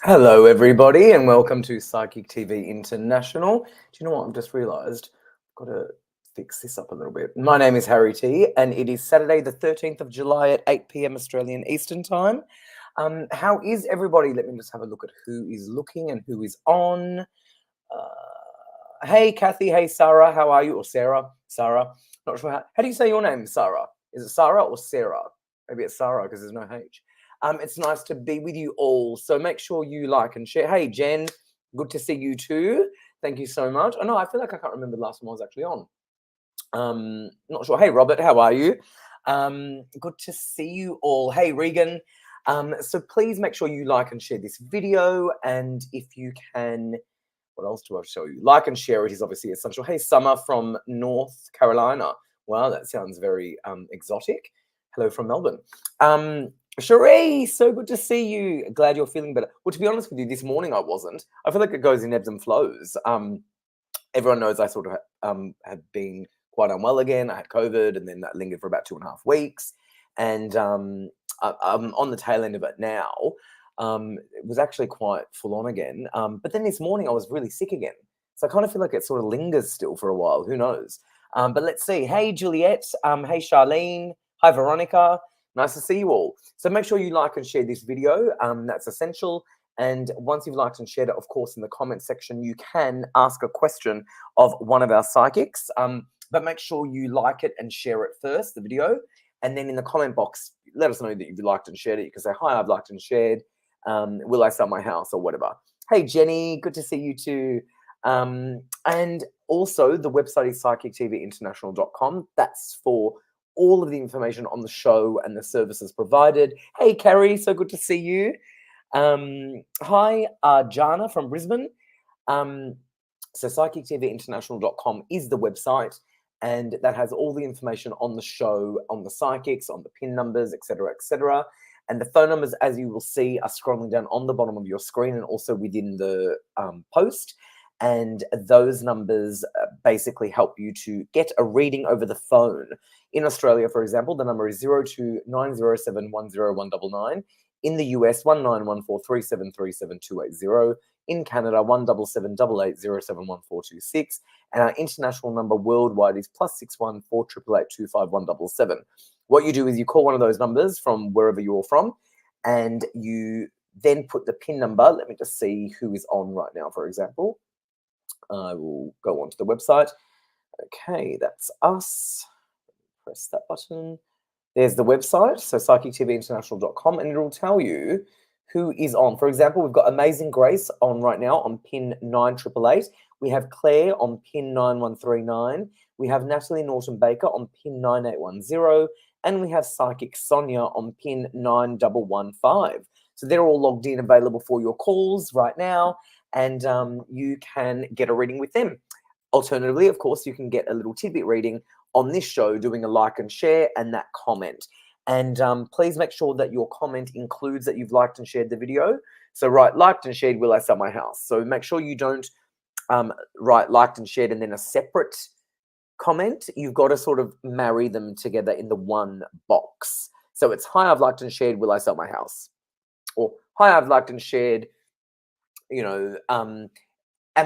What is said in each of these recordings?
Hello, everybody, and welcome to Psychic TV International. Do you know what? I've just realised I've got to fix this up a little bit. My name is Harry T, and it is Saturday, the 13th of July at 8 p.m. Australian Eastern Time. How is everybody? Let me just have a look at who is looking and who is on. Hey, Kathy. Hey, Sarah. How are you? Or Sarah? Sarah. Not sure how do you say your name, Sarah? Is it Sarah or Sarah? Maybe it's Sarah because there's no H. It's nice to be with you all. So make sure you like and share. Hey, Jen, good to see you too. Thank you so much. I know, I feel like I can't remember the last time I was actually on. Not sure. Hey, Robert, how are you? Good to see you all. Hey, Regan. So please make sure you like and share this video. And if you can, what else do I show you? Like and share it is obviously essential. Hey, Summer from North Carolina. Wow, that sounds very exotic. Hello from Melbourne. Cherie, so good to see you. Glad you're feeling better. Well, to be honest with you, this morning I wasn't. I feel like it goes in ebbs and flows. Everyone knows I sort of had been quite unwell again. I had COVID, and then that lingered for about 2.5 weeks. And I'm on the tail end of it now. It was actually quite full on again. But then this morning I was really sick again. So I kind of feel like it sort of lingers still for a while. Who knows? But let's see. Hey, Juliet. Hey, Charlene. Hi, Veronica. Nice to see you all. So make sure you like and share this video. That's essential. And once you've liked and shared it, of course, in the comment section, you can ask a question of one of our psychics. But make sure you like it and share it first, the video. And then in the comment box, let us know that you've liked and shared it. You can say, hi, I've liked and shared. Will I sell my house or whatever? Hey, Jenny, good to see you too. And also the website is psychictvinternational.com. That's for all of the information on the show and the services provided. Hey, Carrie, so good to see you. Hi, Jana from Brisbane. So psychictvinternational.com is the website, and that has all the information on the show, on the psychics, on the PIN numbers, etc., etc. And the phone numbers, as you will see, are scrolling down on the bottom of your screen and also within the post. And those numbers basically help you to get a reading over the phone. In Australia, for example, the number is 02-907-10199. In the US, 191437378280. In Canada, 17788071426. And our international number worldwide is +61 488825177. What you do is you call one of those numbers from wherever you're from, and you then put the PIN number. Let me just see who is on right now, for example. I will go onto the website. Okay, that's us. Press that button. There's the website, so psychictvinternational.com, and it'll tell you who is on. For example, we've got Amazing Grace on right now on PIN 9888. We have Claire on PIN 9139. We have Natalie Norton Baker on PIN 9810. And we have Psychic Sonia on PIN 9115. So they're all logged in, available for your calls right now. And you can get a reading with them. Alternatively, of course, you can get a little tidbit reading on this show, doing a like and share and that comment. And please make sure that your comment includes that you've liked and shared the video. So write liked and shared, will I sell my house? So make sure you don't write liked and shared and then a separate comment. You've got to sort of marry them together in the one box. So it's hi, I've liked and shared, will I sell my house? Or hi, I've liked and shared, you know, am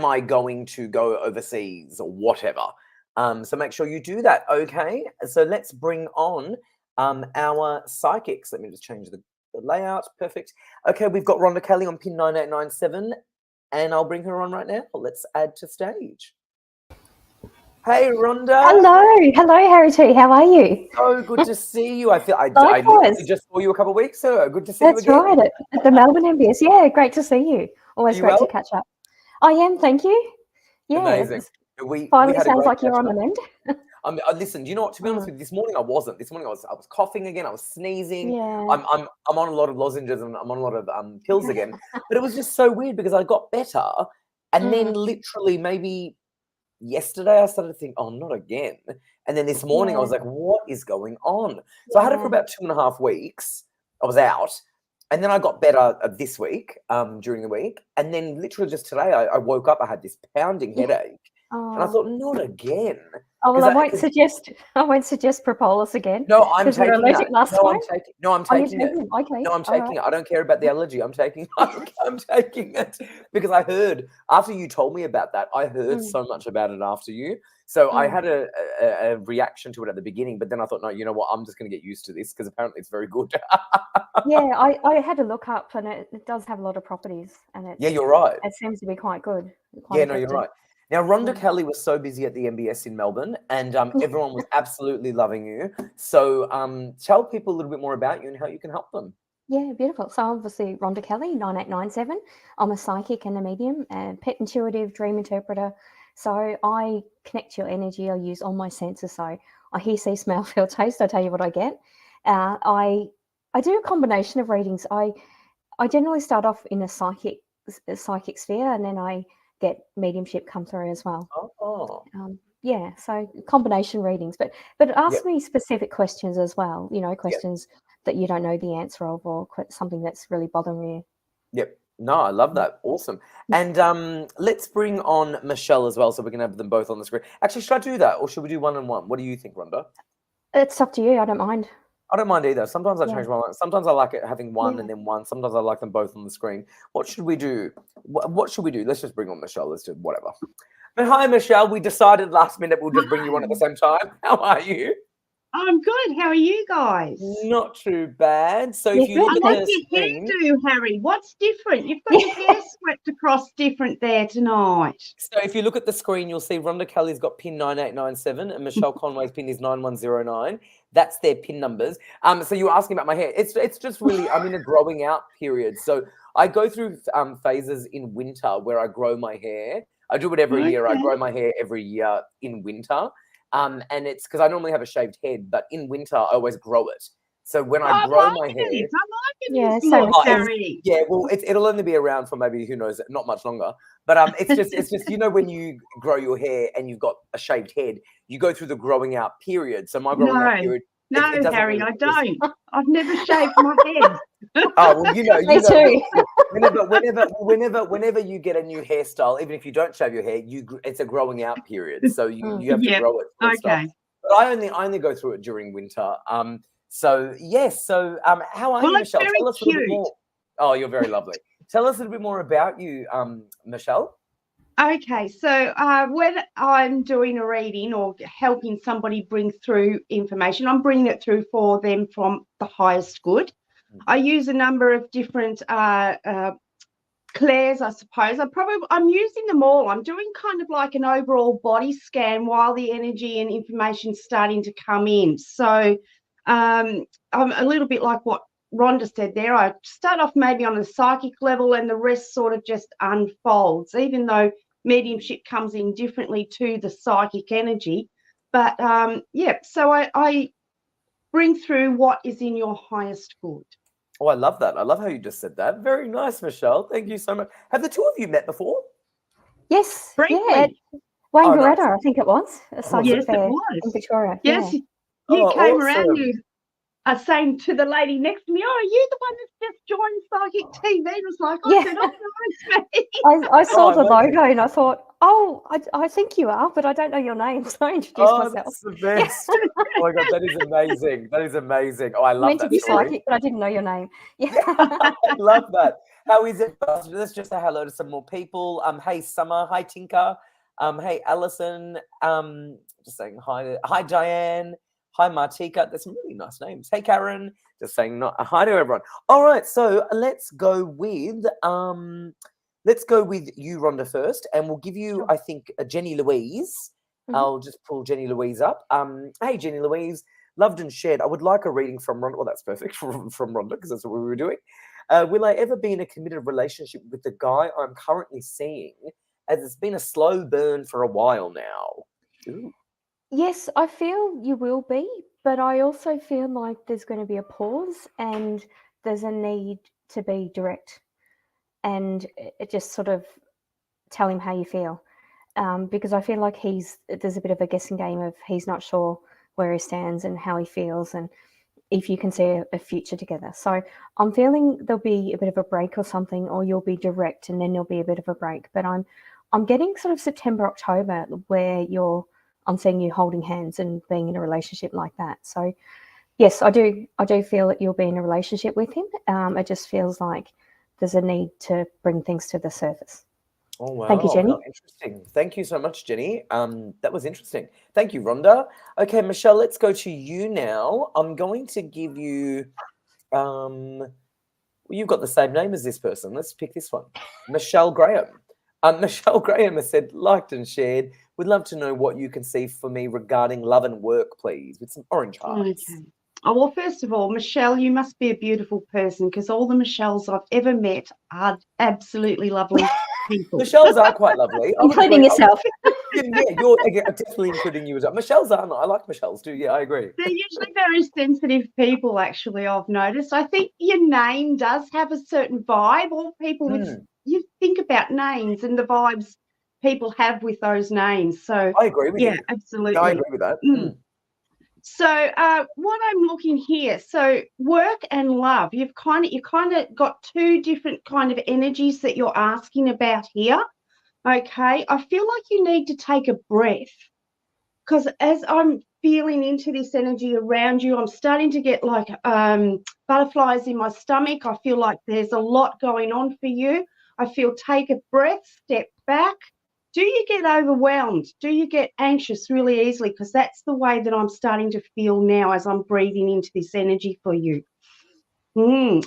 I going to go overseas or whatever? So make sure you do that, okay? So let's bring on our psychics. Let me just change the layout. Perfect. Okay, we've got Rhonda Kelly on PIN 9897, and I'll bring her on right now. Let's add to stage. Hey, Rhonda. Hello, Harry T. How are you? So good to see you. I Likewise. literally just saw you a couple of weeks ago. Good to see you again. That's right, at the Melbourne MBS. Yeah, great to see you. Always great to catch up. I am, thank you. Yeah, amazing. Finally sounds like you're on the mend. Listen, do you know what? To be honest with you, this morning I wasn't. This morning I was coughing again. I was sneezing. Yeah. I'm on a lot of lozenges and I'm on a lot of pills again. But it was just so weird because I got better, and then literally maybe yesterday I started to think, oh, not again. And then this morning I was like, what is going on? So I had it for about 2.5 weeks. I was out. And then I got better this week, during the week. And then literally just today I woke up, I had this pounding headache. And I thought, not again. Oh well, I won't suggest propolis again. No, I'm because we were taking allergic that. last No, time. I'm taking. No, I'm Oh, you're taking it. taking it. Okay. No, I'm all taking right. it. I don't care about the allergy. I'm taking. I'm taking it because I heard after you told me about that. I heard so much about it after you. So I had a reaction to it at the beginning, but then I thought, no, you know what? I'm just going to get used to this because apparently it's very good. Yeah, I had a look up, and it does have a lot of properties, and Yeah, you're right. it seems to be quite good. Quite Yeah, no, you're effective. right. Now, Rhonda Kelly was so busy at the MBS in Melbourne, and everyone was absolutely loving you. So tell people a little bit more about you and how you can help them. Yeah, beautiful. So obviously, Rhonda Kelly, 9897. I'm a psychic and a medium, and pet intuitive, dream interpreter. So I connect to your energy. I use all my senses. So I hear, see, smell, feel, taste. I tell you what I get. I do a combination of readings. I generally start off in a psychic sphere, and then I get mediumship come through as well. Oh. Yeah, so combination readings, but ask me specific questions as well. Questions that you don't know the answer of, or something that's really bothering you. Yep. No, I love that. Awesome. And let's bring on Michelle as well, so we can have them both on the screen. Actually, should I do that, or should we do one and one? What do you think, Rhonda? It's up to you. I don't mind. I don't mind either. Sometimes I change my mind. Sometimes I like it having one and Yeah. then one. Sometimes I like them both on the screen. What should we do? What should we do? Let's just bring on Michelle. Let's do whatever. But hi, Michelle. We decided last minute we'll just bring you on at the same time. How are you? I'm good. How are you guys? Not too bad. So if you look at the screen, your hairdo, Harry. What's different? You've got your hair swept across different there tonight. So if you look at the screen, you'll see Rhonda Kelly's got pin 9897 and Michelle Conway's pin is 9109. That's their pin numbers. So you were asking about my hair. It's just really, I'm in a growing out period. So I go through phases in winter where I grow my hair. I do it every year. I grow my hair every year in winter. And it's because I normally have a shaved head, but in winter I always grow it. So when I grow my hair, I like it. Yeah, well, it'll only be around for maybe, who knows, not much longer. But it's just when you grow your hair and you've got a shaved head, you go through the growing out period. So my growing out period. No, Harry, I don't. I've never shaved my head. Oh well, Me too. Whenever you get a new hairstyle, even if you don't shave your hair, it's a growing out period. So you have to grow it. Okay. But I only go through it during winter. So yes. So how are you, Michelle? Tell us a little bit more. Oh, you're very lovely. Tell us a little bit more about you, Michelle. Okay, so when I'm doing a reading or helping somebody bring through information, I'm bringing it through for them from the highest good. I use a number of different clairs, I suppose. I'm using them all. I'm doing kind of like an overall body scan while the energy and information's starting to come in. So I'm a little bit like what Rhonda said there. I start off maybe on a psychic level and the rest sort of just unfolds, even though mediumship comes in differently to the psychic energy. But so I bring through what is in your highest good. Oh, I love that. I love how you just said that. Very nice, Michelle. Thank you so much. Have the two of you met before? Yes. Briefly. Yeah. Wayne Beretta, nice. I think it was. A psychic fair in Victoria. Yes. Yeah. You came awesome. around, you are saying to the lady next to me, "Oh, are you the one that's just joined Psychic TV?" It was like, I said, "Oh, no, it's me." I saw the logo and I thought, I think you are, but I don't know your name, so I introduced myself. That's the best. Oh my God, that is amazing. That is amazing. Oh, I love meant that to be story. psychic, but I didn't know your name. Yeah. I love that. How is it? Let's just say hello to some more people. Hey, Summer. Hi, Tinker. Hey, Alison. Just saying hi. Hi, Diane. Hi, Martika. There's some really nice names. Hey, Karen. Just saying hi to everyone. All right, so let's go with you, Rhonda, first, and we'll give you, I think, Jenny Louise. I'll just pull Jenny Louise up. Hey, Jenny Louise. Loved and shared. I would like a reading from Rhonda. Well, that's perfect from Rhonda because that's what we were doing. Will I ever be in a committed relationship with the guy I'm currently seeing, as it's been a slow burn for a while now? Ooh. Yes, I feel you will be, but I also feel like there's going to be a pause and there's a need to be direct and it just sort of tell him how you feel. Because I feel like there's a bit of a guessing game of he's not sure where he stands and how he feels and if you can see a future together. So I'm feeling there'll be a bit of a break or something, or you'll be direct and then there'll be a bit of a break. But I'm getting sort of September, October where you're I'm seeing you holding hands and being in a relationship like that. So yes, I do feel that you'll be in a relationship with him. It just feels like there's a need to bring things to the surface. Oh, wow. Thank you, Jenny. How interesting. Thank you so much, Jenny. That was interesting. Thank you, Rhonda. Okay, Michelle, let's go to you now. I'm going to give you, well, you've got the same name as this person. Let's pick this one. Michelle Graham. Michelle Graham has said, liked and shared. Would love to know what you can see for me regarding love and work, please, with some orange hearts. Okay. Oh, well, first of all, Michelle, you must be a beautiful person because all the Michelles I've ever met are absolutely lovely people. Michelle's are quite lovely. I would Including agree. yourself. Yeah, you're definitely including you as well. Michelle's are. I like Michelle's too. Yeah, I agree. They're usually very sensitive people, actually, I've noticed. I think your name does have a certain vibe. All people with, you think about names and the vibes people have with those names. So I agree with you. yeah, absolutely. I agree with that. So what I'm looking here, so work and love, you kind of got two different kind of energies that you're asking about here. Okay, I feel like you need to take a breath because as I'm feeling into this energy around you, I'm starting to get like butterflies in my stomach. I feel like there's a lot going on for you. I feel take a breath, step back. Do you get overwhelmed? Do you get anxious really easily? Because that's the way that I'm starting to feel now as I'm breathing into this energy for you.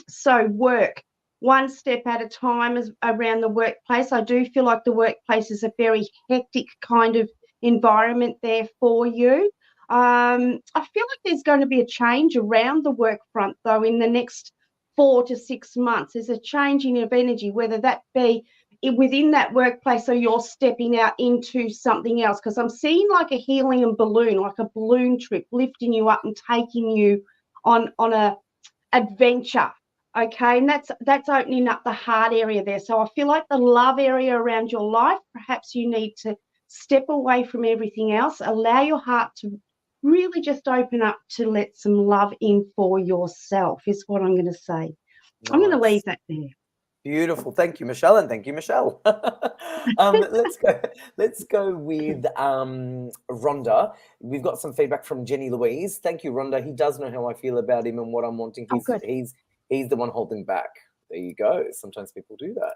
So work, one step at a time around the workplace. I do feel like the workplace is a very hectic kind of environment there for you. I feel like there's going to be a change around the work front, though, in the next 4 to 6 months. There's a changing of energy, whether that be within that workplace or you're stepping out into something else, because I'm seeing like a helium balloon, like a balloon trip lifting you up and taking you on a adventure. Okay, and that's opening up the heart area there. So I feel like the love area around your life, perhaps you need to step away from everything else, allow your heart to really just open up to let some love in for yourself, is what I'm going to say. Nice. I'm going to leave that there. Beautiful. Thank you, Michelle, and thank you, Michelle. Let's go with Rhonda. We've got some feedback from Jenny Louise. Thank you, Rhonda. He does know how I feel about him and what I'm wanting. He's the one holding back. There you go. Sometimes people do that.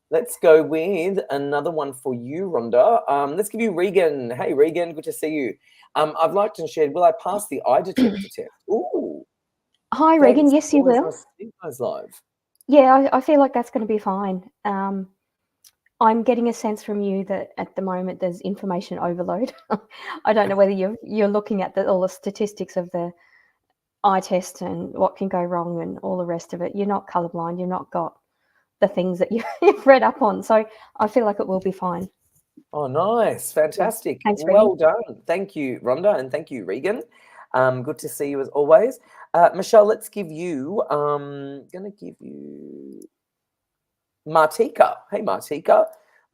Let's go with another one for you, Rhonda. Let's give you Regan. Hey, Regan, good to see you. I've liked and shared. Will I pass the eye detector test? Ooh. Hi, Regan. Yes, you will. Nice to see you guys live. Yeah, I feel like that's going to be fine. I'm getting a sense from you that at the moment there's information overload. I don't know whether you're looking at all the statistics of the eye test and what can go wrong and all the rest of it. You're not colorblind. You've not got the things that you've read up on. So I feel like it will be fine. Oh, nice. Fantastic. Thanks, well done. Thank you, Rhonda, and thank you, Regan. Good to see you as always. Michelle, let's give you, going to give you Martika. Hey, Martika.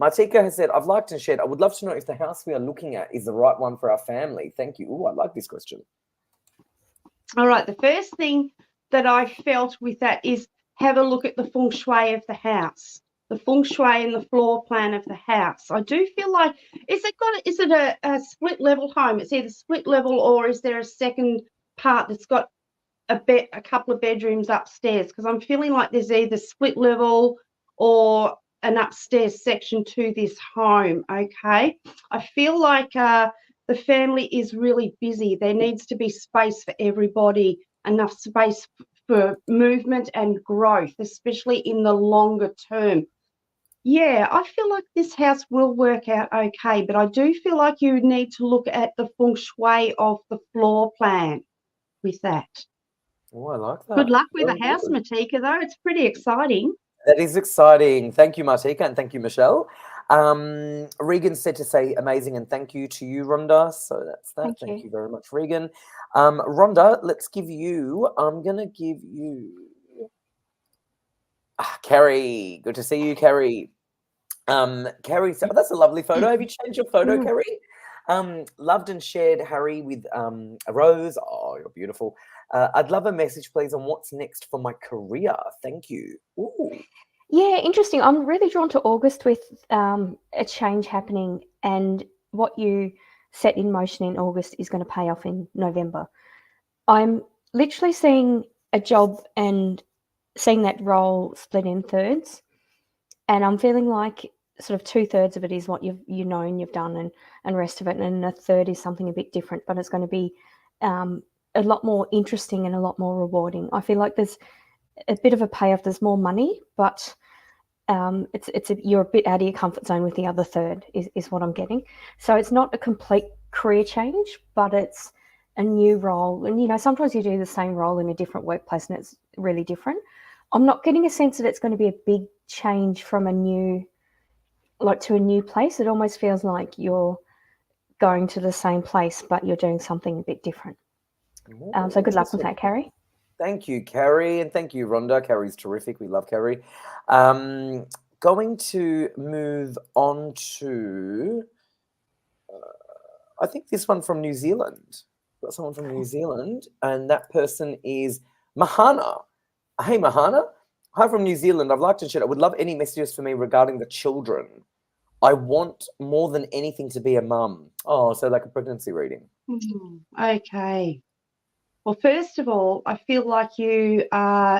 Martika has said, I've liked and shared. I would love to know if the house we are looking at is the right one for our family. Thank you. Oh, I like this question. All right. The first thing that I felt with that is have a look at the feng shui of the house, the feng shui and the floor plan of the house. I do feel like, is it a split level home? It's either split level or is there a second part that's got a couple of bedrooms upstairs? Because I'm feeling like there's either split level or an upstairs section to this home. Okay. I feel like the family is really busy. There needs to be space for everybody, enough space for movement and growth, especially in the longer term. Yeah, I feel like this house will work out okay, but I do feel like you need to look at the feng shui of the floor plan with that. Oh, I like that. Good luck with the house, Martika, though. It's pretty exciting. That is exciting. Thank you, Martika, and thank you, Michelle. Regan said to say amazing and thank you to you, Rhonda. So that's that. Thank you very much, Regan. Rhonda, let's give you, I'm going to give you Kerry. Good to see you, Kerry. Kerry, so that's a lovely photo. Have you changed your photo, Kerry? Loved and shared Harry with a rose. Oh, you're beautiful. I'd love a message, please, on what's next for my career. Thank you. Ooh. Yeah, interesting. I'm really drawn to August with a change happening, and what you set in motion in August is going to pay off in November. I'm literally seeing a job and seeing that role split in thirds, and I'm feeling like sort of 2/3 of it is what you've done, and rest of it, and a third is something a bit different, but it's going to be a lot more interesting and a lot more rewarding. I feel like there's a bit of a payoff. There's more money, but you're a bit out of your comfort zone with the other third is what I'm getting. So it's not a complete career change, but it's a new role. And, sometimes you do the same role in a different workplace and it's really different. I'm not getting a sense that it's going to be a big change from to a new place. It almost feels like you're going to the same place, but you're doing something a bit different. So good luck with that, Carrie. Thank you, Carrie, and thank you, Rhonda. Carrie's terrific. We love Carrie. Going to move on to, I think this one from New Zealand. Got someone from New Zealand, and that person is Mahana. Hey, Mahana. Hi from New Zealand. I'd like to chat. I would love any messages for me regarding the children. I want more than anything to be a mum. Oh, so like a pregnancy reading. Okay. Well, first of all, I feel like you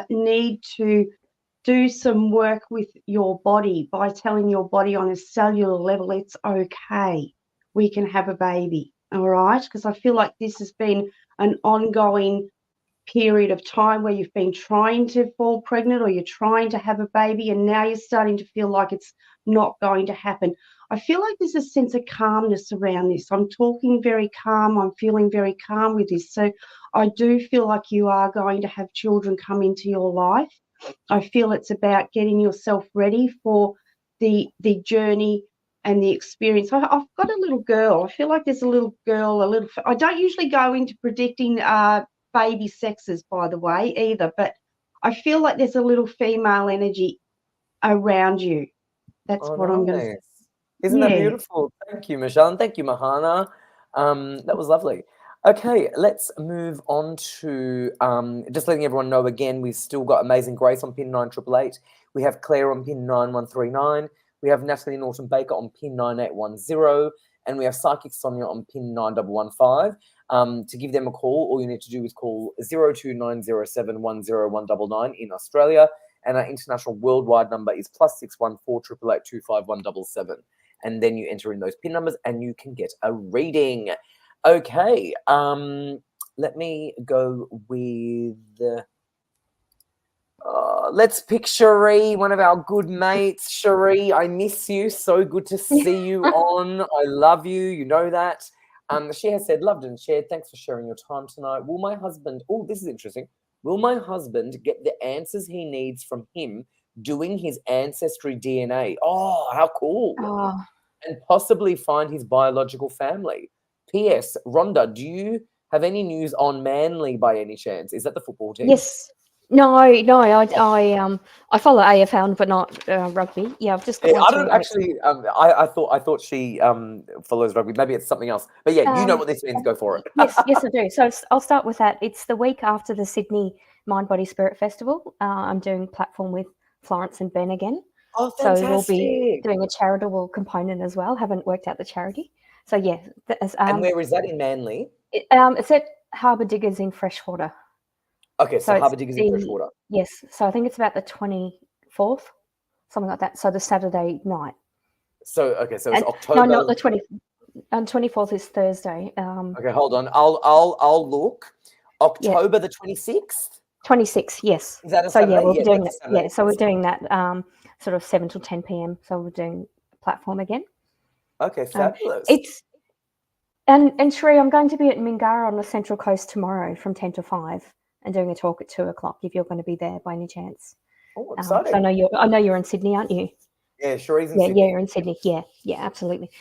need to do some work with your body by telling your body on a cellular level it's okay. We can have a baby, all right? Because I feel like this has been an ongoing period of time where you've been trying to fall pregnant or you're trying to have a baby, and now you're starting to feel like it's not going to happen. I feel like there's a sense of calmness around this. I'm talking very calm. I'm feeling very calm with this. So I do feel like you are going to have children come into your life. I feel it's about getting yourself ready for the journey and the experience. I've got a little girl. I feel like there's a little girl, I don't usually go into predicting baby sexes, by the way, either, but I feel like there's a little female energy around you. That's what I'm going to say. Isn't that beautiful? Thank you, Michelle, and thank you, Mahana. That was lovely. Okay, let's move on to just letting everyone know again, we've still got Amazing Grace on pin 9888. We have Claire on pin 9139. We have Natalie Norton Baker on pin 9810. And we have Psychic Sonia on pin 9115. To give them a call, all you need to do is call 02907101199 in Australia. And our international worldwide number is +614 888 25177. And then you enter in those PIN numbers and you can get a reading. Okay, let me go with, let's pick Cherie, one of our good mates. Cherie, I miss you. So good to see you on. I love you. You know that. She has said, loved and shared. Thanks for sharing your time tonight. Will my husband, oh, this is interesting. Will my husband get the answers he needs from him doing his ancestry DNA? Oh, how cool. Oh. And possibly find his biological family. P.S. Rhonda, do you have any news on Manly by any chance? Is that the football team? Yes. No. I follow AFL, but not rugby. Yeah, I've just got. I don't actually. I thought she follows rugby. Maybe it's something else. But yeah, you know what this means. Go for it. yes, I do. So I'll start with that. It's the week after the Sydney Mind Body Spirit Festival. I'm doing platform with Florence and Ben again. Oh, fantastic. So we'll be doing a charitable component as well. Haven't worked out the charity. So yeah. And where is that in Manly? It's at Harbour Diggers in Freshwater. Okay, so Harbour Diggers in Freshwater. Yes, so I think it's about the 24th, something like that. So the Saturday night. So it's October. No, not the 20th. 24th is Thursday. Okay, hold on. I'll look. October the 26th. 26th, yes. Is that a Saturday? So yeah, we're doing that. Yeah, so we're doing that sort of 7 till 10 p.m. So we're doing platform again. Okay, fabulous. And Cherie, I'm going to be at Mingara on the Central Coast tomorrow from 10 to 5 and doing a talk at 2 o'clock if you're going to be there by any chance. Oh, exciting. So I know you're in Sydney, aren't you? Yeah, Cherie's in Sydney. Yeah, you're in Sydney. Yeah, absolutely.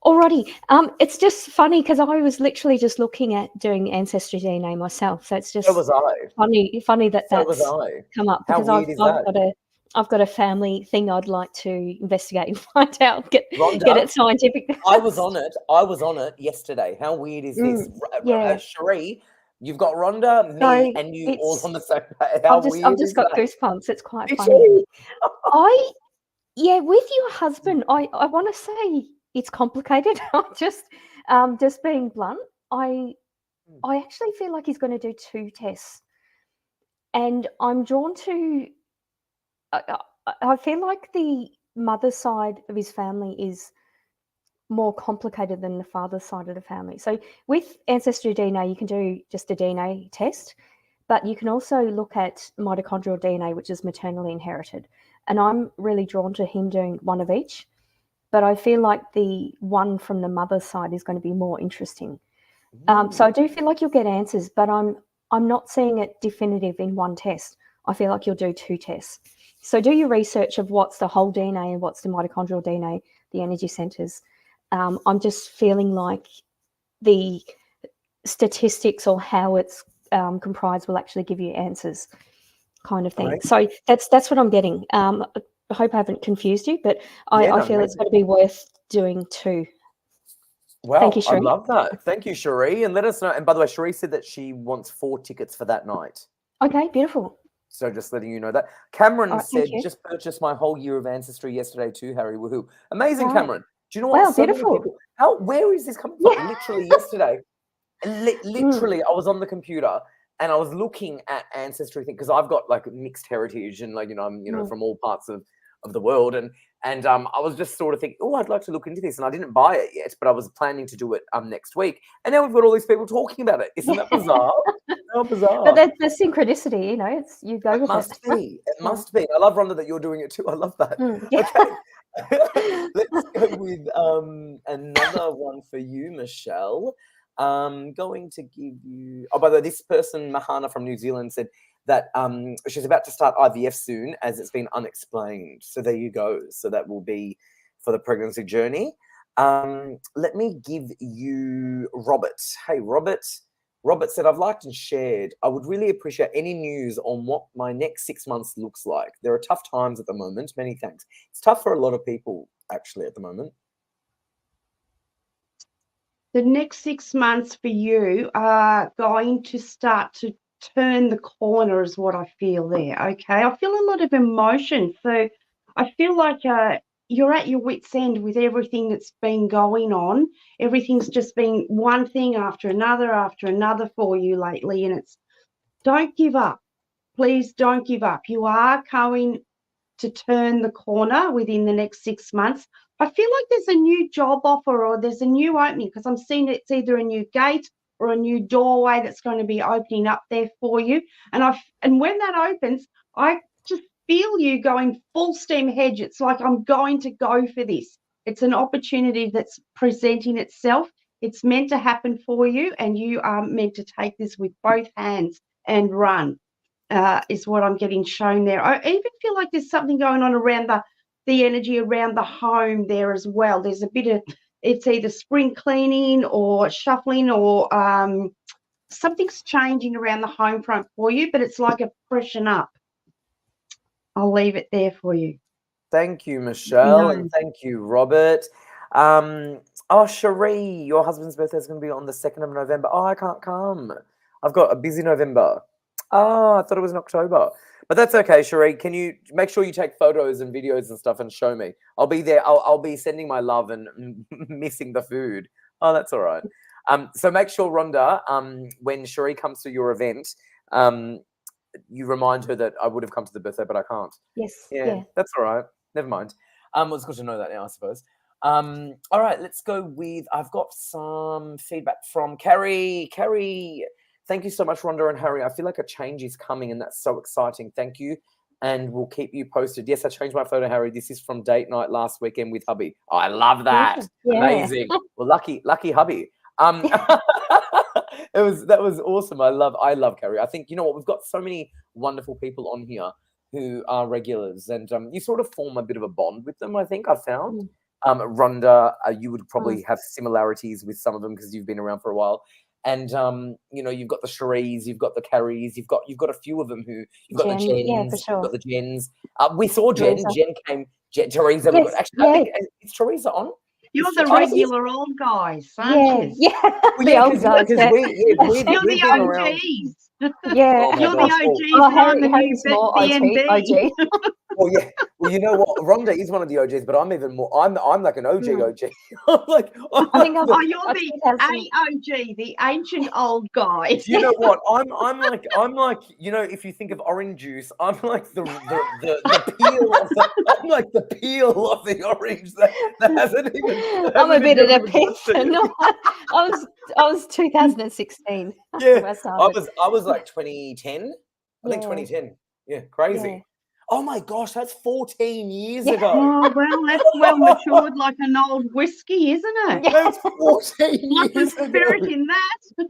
Alrighty. It's just funny because I was literally just looking at doing ancestry DNA myself. So it's just so was I. funny that so that's was I. come up How because weird is that? I've got a family thing I'd like to investigate and find out, get it scientific. I was on it yesterday. How weird is this? Yeah. Cherie, you've got Rhonda, me, and you all on the same page. I've just got goosebumps. It's quite funny. With your husband, I want to say it's complicated. Just being blunt, I actually feel like he's going to do 2 tests, and I'm drawn to. I feel like the mother's side of his family is more complicated than the father's side of the family. So with ancestry DNA, you can do just a DNA test, but you can also look at mitochondrial DNA, which is maternally inherited. And I'm really drawn to him doing one of each, but I feel like the one from the mother's side is going to be more interesting. So I do feel like you'll get answers, but I'm not seeing it definitive in one test. I feel like you'll do 2 tests. So do your research of what's the whole DNA and what's the mitochondrial DNA, the energy centers. I'm just feeling like the statistics or how it's comprised will actually give you answers, kind of thing. Right. So that's what I'm getting. I hope I haven't confused you, but I feel it's going to be worth doing 2. Wow, Thank you, I Cherie. love that. Thank you, Cherie. And let us know. And by the way, Cherie said that she wants 4 tickets for that night. Okay, beautiful. So just letting you know that. Cameron All right, said, thank you. just purchased my whole year of ancestry yesterday too, Harry. Woohoo. Amazing, Wow. Cameron. Do you know what? Wow, So many beautiful. people. Where is this coming from? Yeah. Literally yesterday. Literally, I was on the computer and I was looking at ancestry thing because I've got like mixed heritage and like, I'm, from all parts of the world. And I was just sort of thinking, oh, I'd like to look into this. And I didn't buy it yet, but I was planning to do it next week. And now we've got all these people talking about it. Isn't that bizarre? How bizarre. But that's synchronicity, it's you go with it. Must be. It must be. I love, Rhonda, that you're doing it too. I love that. Yeah. Okay. Let's go with another one for you, Michelle. Going to give you. Oh, by the way, this person, Mahana from New Zealand, said that she's about to start IVF soon as it's been unexplained. So there you go. So that will be for the pregnancy journey. Let me give you Robert. Hey, Robert. Robert said, I've liked and shared. I would really appreciate any news on what my next 6 months looks like. There are tough times at the moment. Many thanks. It's tough for a lot of people, actually, at the moment. The next 6 months for you are going to start to turn the corner is what I feel there, okay? I feel a lot of emotion. So I feel like you're at your wit's end with everything that's been going on. Everything's just been one thing after another for you lately. And it's, don't give up. Please don't give up. You are going to turn the corner within the next 6 months. I feel like there's a new job offer or there's a new opening because I'm seeing it's either a new gate or a new doorway that's going to be opening up there for you. And when that opens, I just feel you going full steam ahead. It's like, I'm going to go for this. It's an opportunity that's presenting itself. It's meant to happen for you, and you are meant to take this with both hands and run, is what I'm getting shown there. I even feel like there's something going on around the energy around the home there as well. There's a bit of, it's either spring cleaning or shuffling or something's changing around the home front for you, but it's like a freshen up. I'll leave it there for you. Thank you, Michelle, and thank you, Robert. Cherie, your husband's birthday is going to be on the 2nd of November. Oh, I can't come. I've got a busy November. Oh, I thought it was in October. But that's okay, Cherie. Can you make sure you take photos and videos and stuff and show me? I'll be there. I'll be sending my love and missing the food. Oh, that's all right. So make sure, Rhonda, when Cherie comes to your event, you remind her that I would have come to the birthday, but I can't. Yes. Yeah. That's all right. Never mind. Well, it's good to know that now, I suppose. All right, let's go with, I've got some feedback from Carrie. Carrie, thank you so much, Rhonda and Harry. I feel like a change is coming, and that's so exciting. Thank you, and we'll keep you posted. Yes, I changed my photo, Harry. This is from date night last weekend with hubby. Oh, I love that. Yeah. Amazing. Well, lucky hubby. That was awesome. I love Carrie. I think, you know what, we've got so many wonderful people on here who are regulars, and you sort of form a bit of a bond with them, I think I've found. Rhonda, you would probably have similarities with some of them because you've been around for a while. And you've got the Cheries, you've got the Carries, you've got a few of them who you've got Jen, the Jens, yeah, for sure. you've got the Jens. We saw Jen. Teresa. Jen came. Teresa. Yes, Actually, I think, is Teresa on? You're the regular old guys, aren't you? Yeah. Well, The old guys. because we've You're been the around. OGs. Yeah. Oh my You're gosh. the OGs. Oh, and I'm the new Harry's more B&B. OG. Well, yeah. Well, you know what? Rhonda is one of the OGs, but I'm even more. I'm like an OG OG. I'm like, I think Oh, you're I the 2000 AOG, the ancient old guy. you know what? I'm like, you know, if you think of orange juice, I'm like the peel of the I'm like the peel of the orange that hasn't even. I'm a hasn't bit even of a even touched pest. it. No, I was 2016 Yeah, when I started. I was like 2010. I think Yeah. 2010. Yeah, crazy. Yeah. Oh my gosh, that's 14 years Yeah. ago. Oh, well, that's well matured like an old whiskey, isn't it? Yeah. That's 14 Lots of years ago. spirit in that.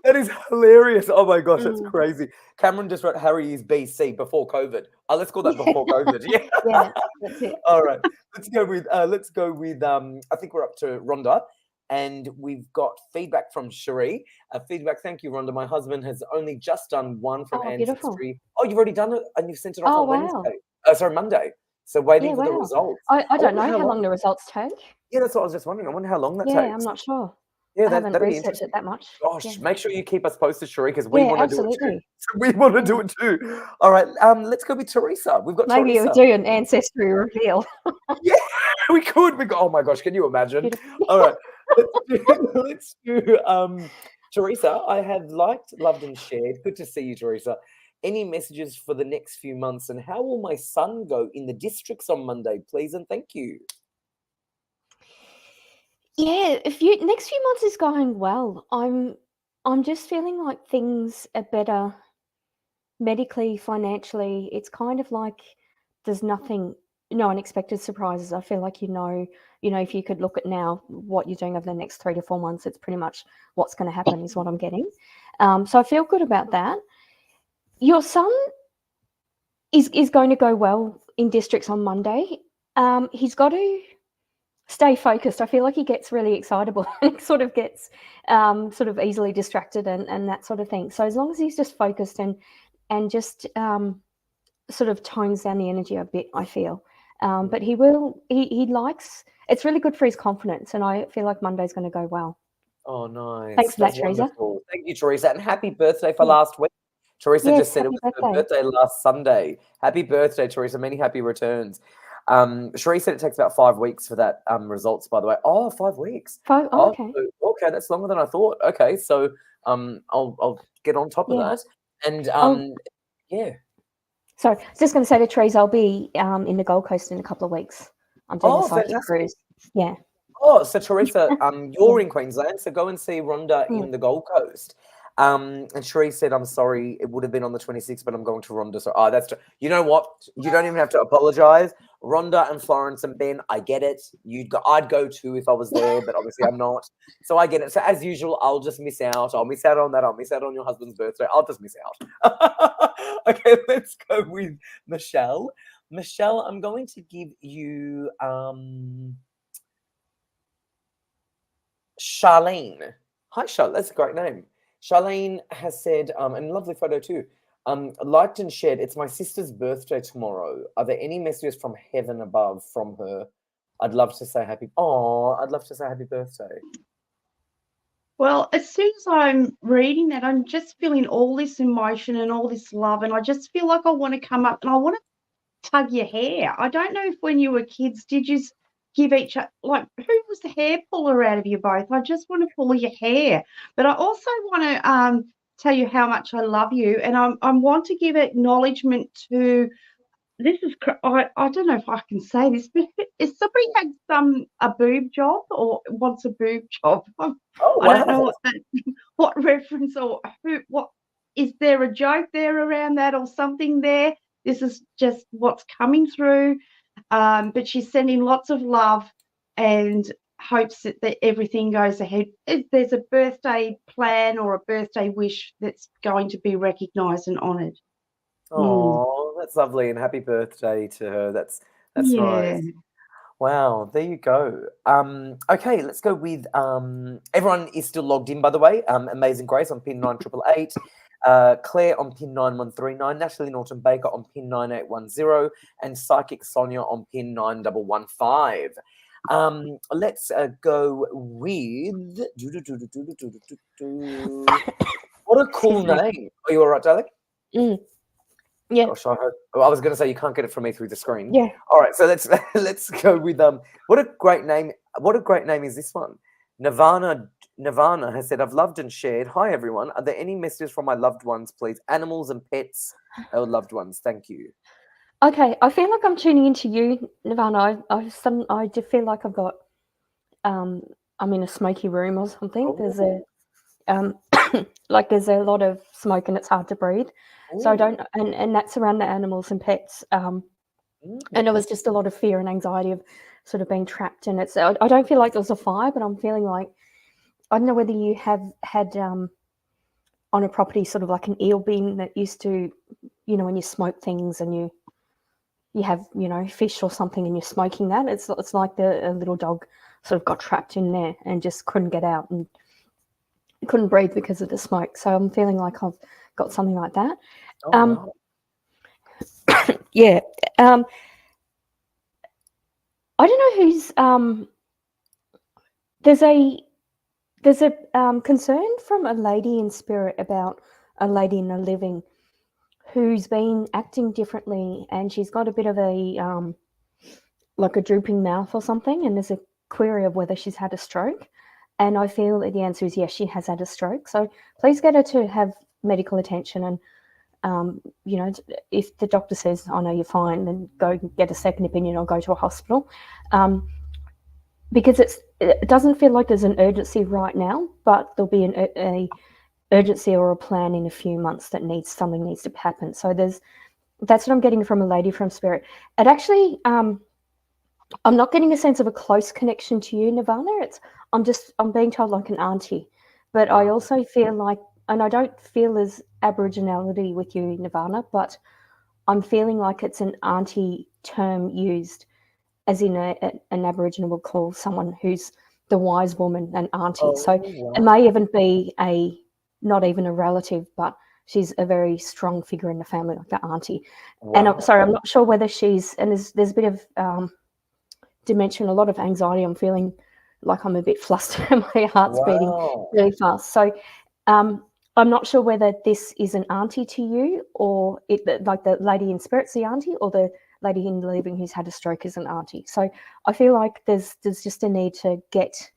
That is hilarious. Oh my gosh, that's Mm. crazy. Cameron just wrote Harry is BC before COVID. Oh, let's call that before COVID. Yeah. Yeah, that's it. All right. Let's go with I think we're up to Rhonda. And we've got feedback from Cherie. Feedback, thank you, Rhonda. My husband has only just done one from Oh, beautiful. Ancestry. Oh, you've already done it and you've sent it off Oh, on wow. Wednesday. Sorry, Monday. So waiting Yeah, for the wow. results. I don't know wonder how long the results take. Yeah, that's what I was just wondering. I wonder how long that Yeah, takes. I'm not sure. Yeah, I haven't that'd be researched interesting. it that much. Gosh, Yeah. make sure you keep us posted, Cherie, because we Yeah, want to do it too. absolutely. We want to do Yeah. it too. All right, let's go with Teresa. We've got Maybe Teresa. we'll do an ancestry reveal. Yeah, we could. Oh my gosh, can you imagine? Beautiful. All right, let's do Teresa. I have liked, loved, and shared. Good to see you, Teresa. Any messages for the next few months, and how will my son go in the districts on Monday, please, and thank you. Yeah, next few months is going well. I'm just feeling like things are better medically, financially. It's kind of like there's no unexpected surprises. I feel like if you could look at now what you're doing over the next 3 to 4 months, it's pretty much what's going to happen is what I'm getting. So I feel good about that. Your son is going to go well in districts on Monday. He's got to stay focused. I feel like he gets really excitable and sort of gets sort of easily distracted and that sort of thing. So as long as he's just focused and just sort of tones down the energy a bit, I feel. But he likes, it's really good for his confidence, and I feel like Monday's going to go well. Oh, nice. Thanks for that, That's Teresa. wonderful. Thank you, Teresa, and happy birthday for last week. Teresa Yes, just said it was happy her birthday last Sunday. Happy birthday, Teresa. Many happy returns. Cherie said it takes about 5 weeks for that results, by the way. Oh, 5 weeks. Okay. Okay, that's longer than I thought. Okay, so I'll get on top of that. And yeah. So I was just going to say to Teresa, I'll be in the Gold Coast in a couple of weeks. I'm doing a psychic cruise. Yeah. Oh, so Teresa, you're in Queensland, so go and see Rhonda in the Gold Coast. And Cherie said, I'm sorry, it would have been on the 26th, but I'm going to Rhonda. So, you know what? You don't even have to apologize. Rhonda and Florence and Ben, I get it. I'd go too if I was there, but obviously I'm not. So I get it. So as usual, I'll just miss out. I'll miss out on that. I'll miss out on your husband's birthday. I'll just miss out. Okay, let's go with Michelle. Michelle, I'm going to give you Charlene. Hi, Charlene. That's a great name. Charlene has said, and lovely photo too, liked and shared, it's my sister's birthday tomorrow. Are there any messages from heaven above from her? I'd love to say happy birthday. Well, as soon as I'm reading that, I'm just feeling all this emotion and all this love, and I just feel like I want to come up and I want to tug your hair. I don't know if when you were kids, did you give each other, like, who was the hair puller out of you both? I just want to pull your hair. But I also want to tell you how much I love you, and I want to give acknowledgement to, this is, I don't know if I can say this, but if somebody had a boob job or wants a boob job, I don't know what reference or what, is there a joke there around that or something there? This is just what's coming through. But she's sending lots of love and hopes that everything goes ahead. If there's a birthday plan or a birthday wish that's going to be recognised and honoured. Oh, that's lovely, and happy birthday to her. That's nice. Wow, there you go. Okay, let's go with everyone is still logged in, by the way. Amazing Grace on pin 9888. Claire on pin 9139, Natalie Norton Baker on pin 9810, and Psychic Sonia on pin 9115. Let's go with what a cool name. Are you all right, darling? Yeah. Gosh, I hope. Well, I was going to say you can't get it from me through the screen. Yeah. All right, so let's let's go with What a great name! What a great name is this one? Nirvana has said, "I've loved and shared. Hi everyone. Are there any messages from my loved ones, please? Animals and pets, or loved ones. Thank you." Okay, I feel like I'm tuning into you, Nirvana. I do feel like I've got I'm in a smoky room or something. There's a like there's a lot of smoke and it's hard to breathe. So I don't, and that's around the animals and pets. And it was just a lot of fear and anxiety of sort of being trapped in it. So I don't feel like there was a fire, but I'm feeling like, I don't know whether you have had on a property sort of like an eel bin that used to, when you smoke things and you have, fish or something and you're smoking that. It's like a little dog sort of got trapped in there and just couldn't get out and couldn't breathe because of the smoke. So I'm feeling like I've got something like that. Wow. Yeah. I don't know who's there's a concern from a lady in spirit about a lady in the living who's been acting differently, and she's got a bit of a like a drooping mouth or something, and there's a query of whether she's had a stroke. And I feel that the answer is yes, she has had a stroke. So please get her to have medical attention. And, if the doctor says, "Oh, no, you're fine," then go get a second opinion or go to a hospital. Because it doesn't feel like there's an urgency right now, but there'll be a urgency or a plan in a few months that something needs to happen. So that's what I'm getting from a lady from spirit. It actually, I'm not getting a sense of a close connection to you, Nirvana. I'm being told like an auntie, but I also feel like, and I don't feel as Aboriginality with you, Nirvana, but I'm feeling like it's an auntie term used as in an Aboriginal will call someone who's the wise woman an auntie. So it may even be not even a relative, but she's a very strong figure in the family, like the auntie. And I'm not sure whether and there's a bit of dementia and a lot of anxiety. I'm feeling like I'm a bit flustered and my heart's beating really fast. So I'm not sure whether this is an auntie to you, or like the lady in spirit's the auntie, or the lady in the living who's had a stroke is an auntie. So I feel like there's just a need to get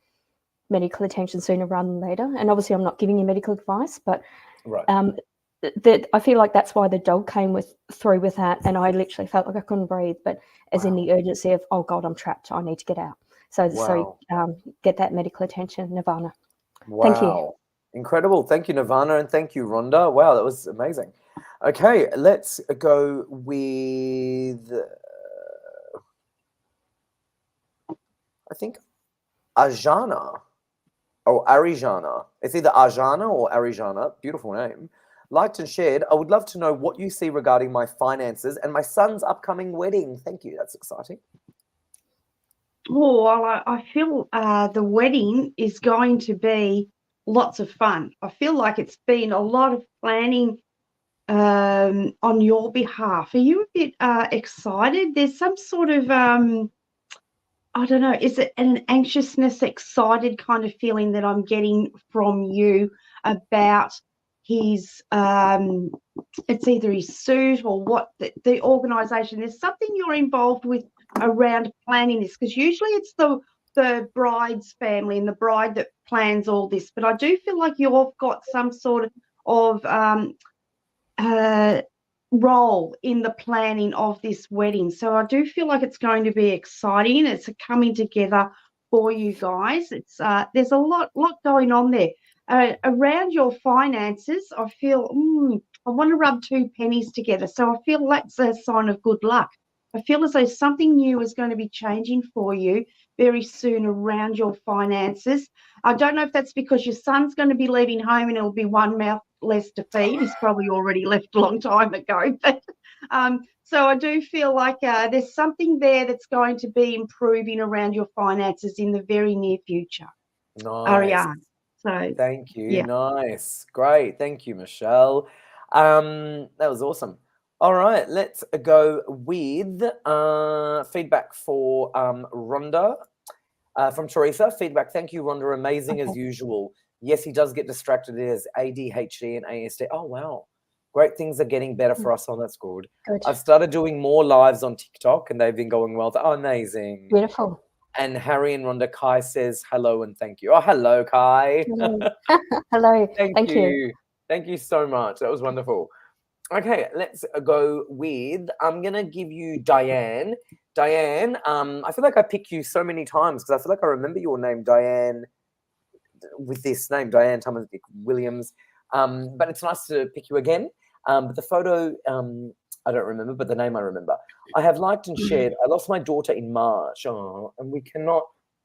medical attention sooner rather than later. And obviously I'm not giving you medical advice, but I feel like that's why the dog came through with that, and I literally felt like I couldn't breathe, but as in the urgency of, oh God, I'm trapped, I need to get out. So get that medical attention, Nirvana. Thank you. Incredible. Thank you, Nirvana, and thank you, Rhonda. Wow, that was amazing. Okay, let's go with I think Ajana or Arijana. It's either Ajana or Arijana. Beautiful name. Liked and shared. I would love to know what you see regarding my finances and my son's upcoming wedding. Thank you. That's exciting. Oh, well, I feel the wedding is going to be lots of fun. I feel like it's been a lot of planning on your behalf. Are you a bit excited? There's some sort of, I don't know, is it an anxiousness, excited kind of feeling that I'm getting from you about his, it's either his suit or what the organisation. There's something you're involved with around planning this, because usually it's the bride's family and the bride that plans all this, but I do feel like you've got some sort of role in the planning of this wedding. So I do feel like it's going to be exciting. It's a coming together for you guys. It's there's a lot going on there. Around your finances, I feel I want to rub two pennies together. So I feel that's a sign of good luck. I feel as though something new is going to be changing for you very soon around your finances. I don't know if that's because your son's going to be leaving home and it'll be one mouth less to feed. He's probably already left a long time ago. But so I do feel like there's something there that's going to be improving around your finances in the very near future. Nice. Ariane. So thank you. Yeah. Nice. Great. Thank you, Michelle. That was awesome. All right, let's go with feedback for Rhonda from Teresa. Feedback. Thank you, Rhonda. Amazing as usual. Yes, he does get distracted. It is ADHD and ASD. Oh, wow. Great things are getting better for us, so that's good. Good. I've started doing more lives on TikTok, and they've been going well. Oh, amazing. Beautiful. And Harry and Rhonda, Kai says hello and thank you. Oh, hello, Kai. Hello. Hello. Thank you. Thank you so much. That was wonderful. Okay, let's go with, I'm going to give you Diane. Diane, I feel like I pick you so many times because I feel like I remember your name, Diane, with this name, Diane Thomas Williams. But it's nice to pick you again. But the photo, I don't remember, but the name I remember. I have liked and shared. I lost my daughter in March, and we cannot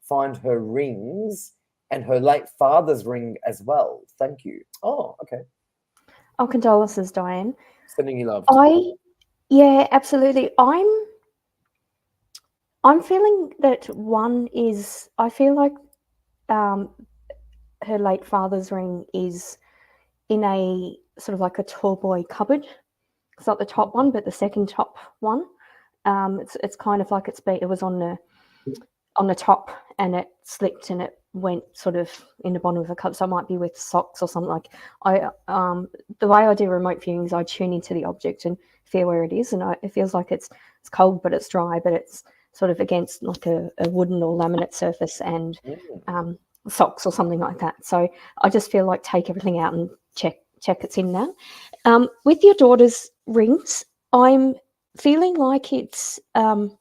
find her rings and her late father's ring as well. Thank you. Oh, okay. Oh, condolences, Diane. Sending you love. Yeah, absolutely. I'm feeling that one is, I feel like her late father's ring is in a sort of like a tall boy cupboard. It's not the top one, but the second top one. It's kind of like it was on the top and it slipped and it went sort of in the bottom of a cup. So it might be with socks or something. Like the way I do remote viewing is I tune into the object and feel where it is, and it feels like it's cold, but it's dry, but it's sort of against like a wooden or laminate surface and socks or something like that. So I just feel like take everything out and check it's in there. With your daughter's rings, I'm feeling like it's more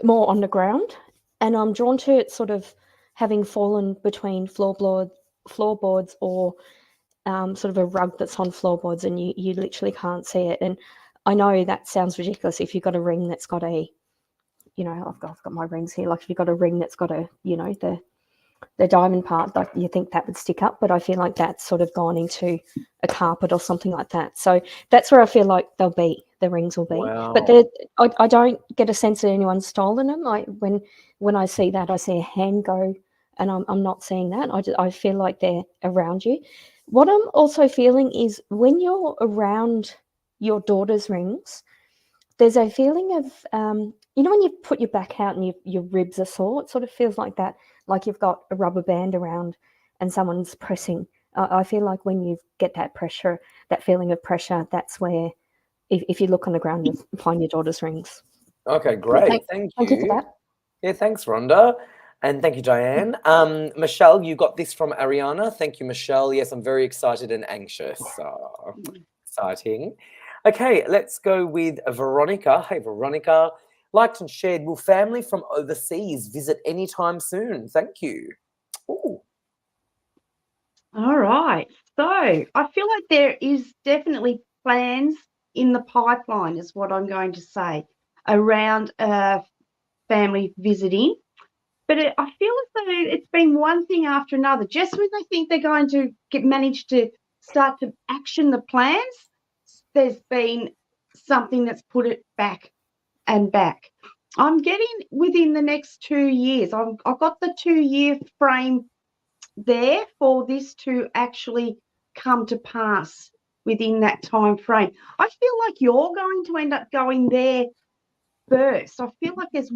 on the ground, and I'm drawn to it sort of having fallen between floorboards or sort of a rug that's on floorboards, and you literally can't see it. And I know that sounds ridiculous if you've got a ring that's got a, I've got my rings here. Like if you've got a ring that's got a, the diamond part, like you think that would stick up, but I feel like that's sort of gone into a carpet or something like that. So that's where I feel like the rings will be. Wow. But I don't get a sense that anyone's stolen them. Like when I see that, I see a hand go, and I'm not seeing that. I feel like they're around you. What I'm also feeling is when you're around your daughter's rings, there's a feeling of, when you put your back out and your ribs are sore, it sort of feels like that, like you've got a rubber band around and someone's pressing. I feel like when you get that pressure, that feeling of pressure, that's where, if you look on the ground, you'll find your daughter's rings. Okay, great. Thank you. Thank you for that. Yeah, thanks, Rhonda. And thank you, Diane. Michelle, you got this from Ariana. Thank you, Michelle. Yes, I'm very excited and anxious. Exciting. Okay, let's go with Veronica. Hey, Veronica. Liked and shared. Will family from overseas visit anytime soon? Thank you. Ooh. All right. So I feel like there is definitely plans in the pipeline, is what I'm going to say, around family visiting. But I feel as though it's been one thing after another. Just when they think they're going to manage to start to action the plans, there's been something that's put it back and back. I'm getting within the next 2 years. I've got the 2-year frame there for this to actually come to pass within that time frame. I feel like you're going to end up going there first. I feel like there's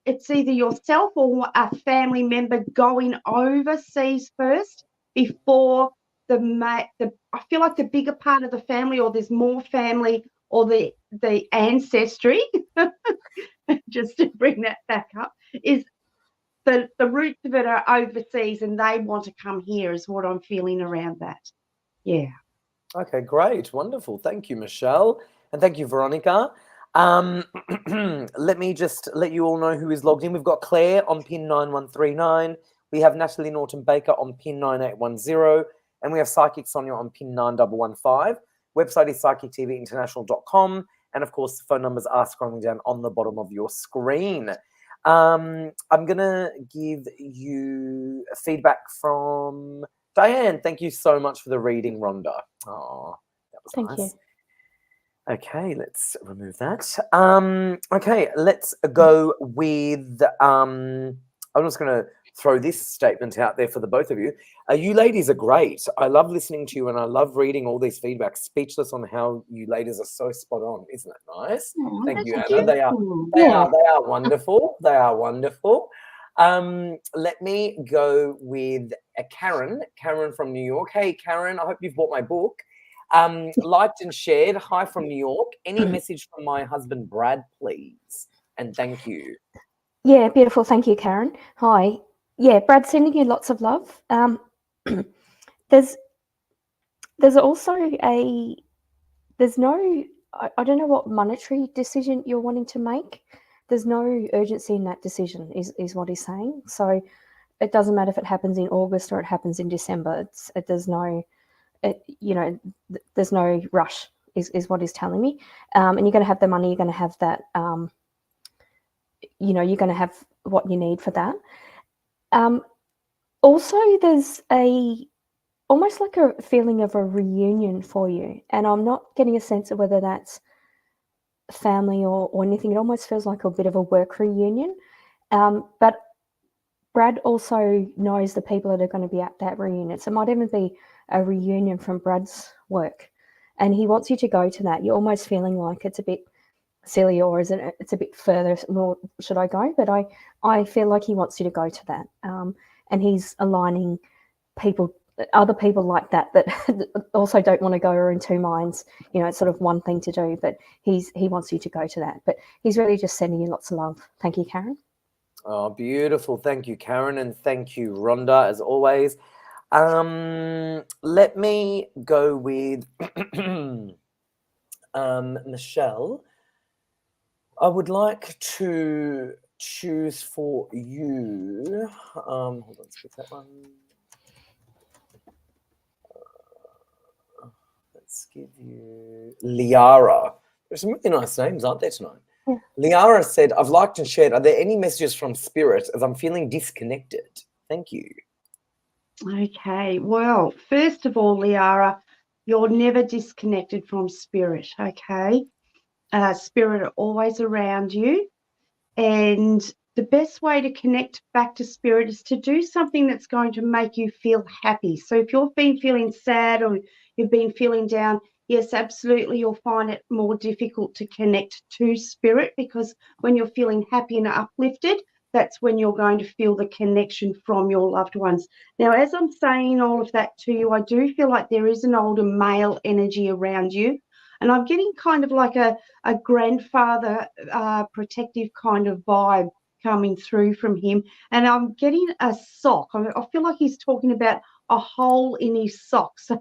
it's either yourself or a family member going overseas first before I feel like the bigger part of the family, or there's more family, or the ancestry, just to bring that back up, is the roots of it are overseas and they want to come here, is what I'm feeling around that. Yeah. Okay, great. Wonderful. Thank you, Michelle. And thank you, Veronica. Let me just let you all know who is logged in. We've got Claire on pin 9139. We have Natalie Norton-Baker on pin 9810. And we have Psychic Sonia on pin 9115. Website is psychictvinternational.com. And, of course, the phone numbers are scrolling down on the bottom of your screen. I'm going to give you feedback from Diane. Thank you so much for the reading, Rhonda. Oh, that was Thank nice. you. Okay, let's remove that. Okay, let's go with, I'm just going to throw this statement out there for the both of you. You ladies are great. I love listening to you and I love reading all these feedbacks. Speechless on how you ladies are so spot on. Isn't that nice? Oh, Thank you, that's Anna. They are wonderful. They are wonderful. Let me go with Karen. Karen from New York. Hey, Karen, I hope you've bought my book. Liked and shared. Hi from New York. Any message from my husband, Brad, please? And thank you. Yeah, beautiful. Thank you, Karen. Hi. Yeah, Brad, sending you lots of love. There's also there's no, I don't know what monetary decision you're wanting to make. There's no urgency in that decision, is what he's saying. So it doesn't matter if it happens in August or it happens in December. There's no, there's no rush, is what he's telling me. And you're going to have the money. You're going to have that. You're going to have what you need for that. Also, there's almost like a feeling of a reunion for you, and I'm not getting a sense of whether that's family or anything. It almost feels like a bit of a work reunion. But Brad also knows the people that are going to be at that reunion. So it might even be a reunion from Brad's work, and he wants you to go to that. You're almost feeling like it's a bit silly, or is it? It's a bit further. More should I go? But I feel like he wants you to go to that, and he's aligning other people like that also don't want to go, or in two minds. It's sort of one thing to do, but he wants you to go to that. But he's really just sending you lots of love. Thank you, Karen. Oh, beautiful. Thank you, Karen, and thank you, Rhonda, as always. Let me go with Michelle. I would like to choose for you. Hold on, let's get that one. Let's give you Liara. There's some really nice names, aren't there, tonight? Yeah. Liara said, I've liked and shared. Are there any messages from Spirit as I'm feeling disconnected? Thank you. Okay. Well, first of all, Liara, you're never disconnected from Spirit, okay? Spirit are always around you. And the best way to connect back to Spirit is to do something that's going to make you feel happy. So if you've been feeling sad or you've been feeling down, yes, absolutely, you'll find it more difficult to connect to Spirit, because when you're feeling happy and uplifted, that's when you're going to feel the connection from your loved ones. Now, as I'm saying all of that to you, I do feel like there is an older male energy around you. And I'm getting kind of like a grandfather protective kind of vibe coming through from him. And I'm getting a sock. I feel like he's talking about a hole in his sock. So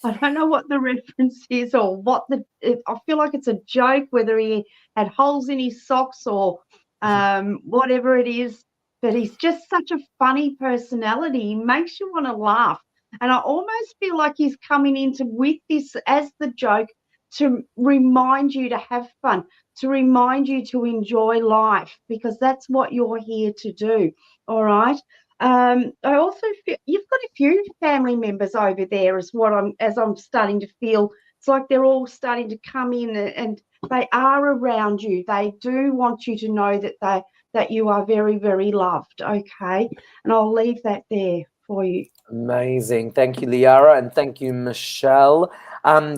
I don't know what the reference is, or I feel like it's a joke, whether he had holes in his socks or whatever it is. But he's just such a funny personality. He makes you want to laugh. And I almost feel like he's coming into with this as the joke, to remind you to have fun, to remind you to enjoy life, because that's what you're here to do. All right. I also feel you've got a few family members over there, as I'm starting to feel. It's like they're all starting to come in, and they are around you. They do want you to know that you are very, very loved. Okay. And I'll leave that there for you. Amazing. Thank you, Liara, and thank you, Michelle.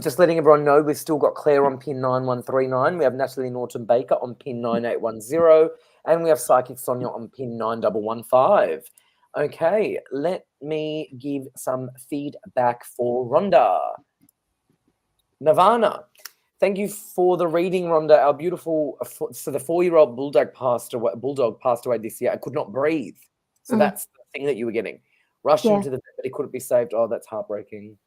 Just letting everyone know, we've still got Claire on pin 9139. We have Natalie Norton-Baker on pin 9810. And we have Psychic Sonia on pin 9115. Okay, let me give some feedback for Rhonda. Nirvana, thank you for the reading, Rhonda. Our beautiful, so the 4-year-old bulldog passed away this year. I could not breathe. So that's the thing that you were getting. Rushed him to the vet, but he couldn't be saved. Oh, that's heartbreaking.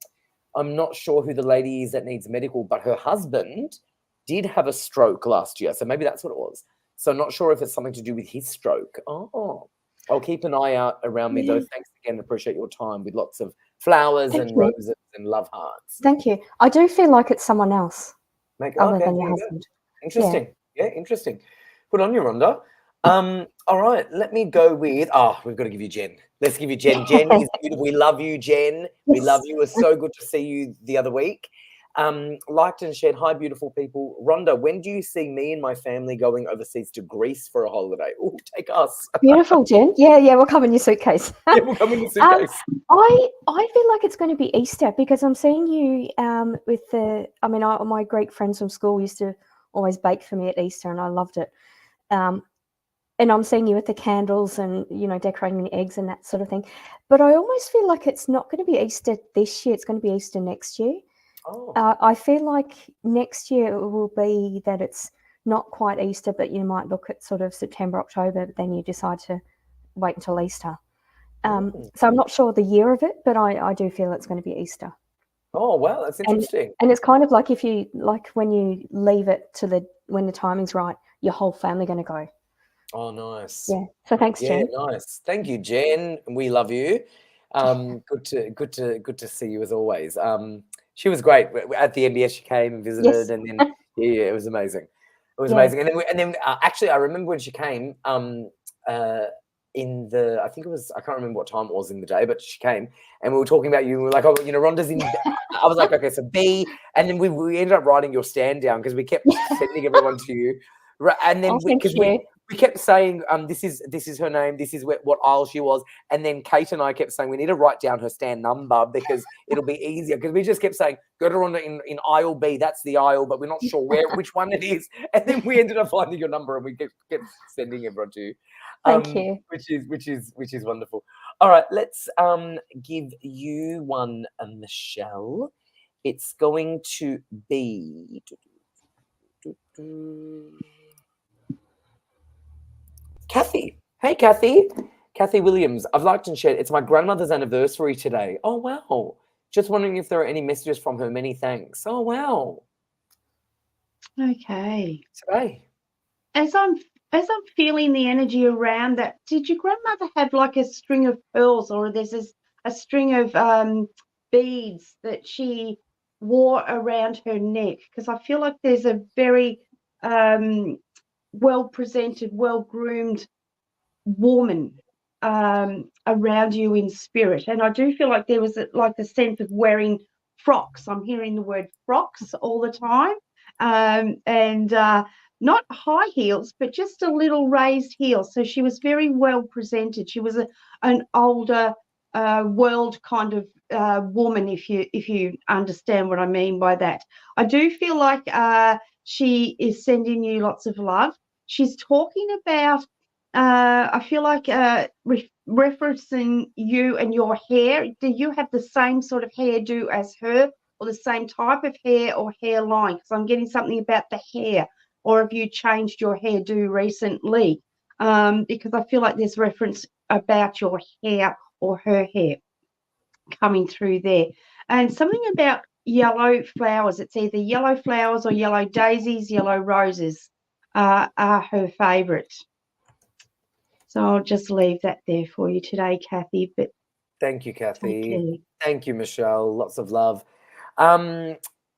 I'm not sure who the lady is that needs medical, but her husband did have a stroke last year. So maybe that's what it was. So I'm not sure if it's something to do with his stroke. Oh, I'll keep an eye out around me, though. Thanks again. Appreciate your time with lots of flowers and roses and love hearts. Thank you. I do feel like it's someone else other than your husband. Interesting. Yeah, interesting. Good on you, Rhonda. All right, let me go with, we've got to give you Jen. Let's give you Jen. Jen is beautiful. We love you, Jen. We love you. It was so good to see you the other week. Liked and shared. Hi, beautiful people. Rhonda, when do you see me and my family going overseas to Greece for a holiday? Oh, take us. Beautiful, Jen. Yeah, we'll come in your suitcase. Yeah, we'll come in your suitcase. I feel like it's going to be Easter, because I'm seeing you with my Greek friends from school used to always bake for me at Easter, and I loved it. And I'm seeing you with the candles and, decorating the eggs and that sort of thing. But I almost feel like it's not going to be Easter this year. It's going to be Easter next year. Oh. I feel like next year it will be that it's not quite Easter, but you might look at sort of September, October, but then you decide to wait until Easter. So I'm not sure the year of it, but I do feel it's going to be Easter. Oh, wow, that's interesting. And it's kind of like if you like when you leave it to when the timing's right, your whole family going to go. Oh, nice. Yeah. So thanks, Yeah, Jen. nice. Thank you, Jen. We love you. Good to see you as always. She was great at the MBS. She came and visited, Yes. and then yeah, it was amazing. It was Yeah. amazing. And then actually, I remember when she came. In the I think it was I can't remember what time it was in the day, but she came and we were talking about you. And we were like, oh, you know, Rhonda's in. I was like, okay, so B, and then we ended up writing your stand down because we kept sending everyone to you, and then Thank you. we kept saying, this is her name, this is what aisle she was, and then Kate and I kept saying we need to write down her stand number because it'll be easier. Because we just kept saying go to Rhonda in aisle B, that's the aisle, but we're not sure which one it is. And then we ended up finding your number and we kept sending everyone to you. Thank you. Which is wonderful. All right, let's give you one, Michelle. It's going to be. Kathy. Hey, Kathy. Kathy Williams. I've liked and shared. It's my grandmother's anniversary today. Oh, wow. Just wondering if there are any messages from her. Many thanks. Oh, wow. Okay. Today. As I'm feeling the energy around that, did your grandmother have like a string of pearls, or there's a string of beads that she wore around her neck? Because I feel like there's a very well-presented, well-groomed woman around you in spirit. And I do feel like there was like the sense of wearing frocks. I'm hearing the word frocks all the time. And not high heels, but just a little raised heel. So she was very well presented. She was an older world kind of woman, if you understand what I mean by that. I do feel like she is sending you lots of love. She's talking about, I feel like referencing you and your hair. Do you have the same sort of hairdo as her, or the same type of hair or hairline? Because I'm getting something about the hair. Or have you changed your hairdo recently? Because I feel like there's reference about your hair or her hair coming through there. And something about yellow flowers. It's either yellow flowers or yellow daisies, yellow roses are her favourite. So I'll just leave that there for you today, Kathy. But thank you, Kathy. Okay. Thank you, Michelle. Lots of love.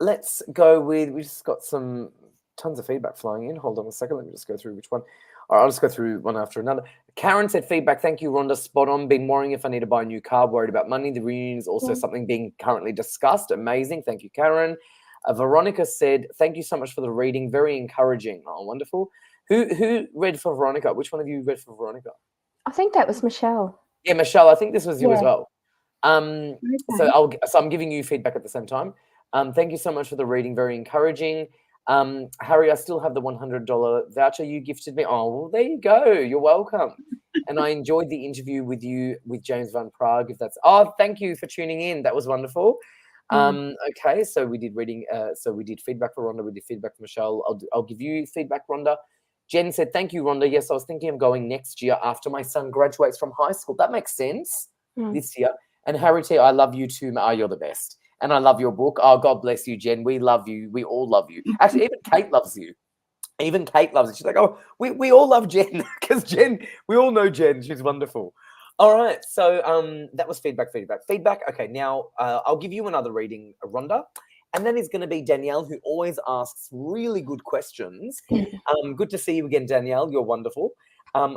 Let's go with, we just got tons of feedback flying in. Hold on a second. Let me just go through which one. All right, I'll just go through one after another. Karen said feedback. Thank you, Rhonda. Spot on. Been worrying if I need to buy a new car. Worried about money. The reunion is also something being currently discussed. Amazing. Thank you, Karen. Veronica said, thank you so much for the reading. Very encouraging. Oh, wonderful. Who read for Veronica? Which one of you read for Veronica? I think that was Michelle. Yeah, Michelle. I think this was you as well. Okay. So I'm giving you feedback at the same time. Thank you so much for the reading. Very encouraging. Harry, I still have the $100 voucher you gifted me. Oh, well, there you go. You're welcome. And I enjoyed the interview with James Van Prague. Thank you for tuning in. That was wonderful. Okay, so we did reading. So we did feedback for Rhonda. We did feedback for Michelle. I'll give you feedback, Rhonda. Jen said, thank you, Rhonda. Yes, I was thinking of going next year after my son graduates from high school. That makes sense this year. And Harry T, I love you too. You're the best. And I love your book. Oh, God bless you, Jen. We love you. We all love you. Actually, even Kate loves you. Even Kate loves it. She's like, oh, we all love Jen because Jen, we all know Jen. She's wonderful. All right. So that was feedback. Okay, now I'll give you another reading, Rhonda. And that is going to be Danielle, who always asks really good questions. Good to see you again, Danielle. You're wonderful.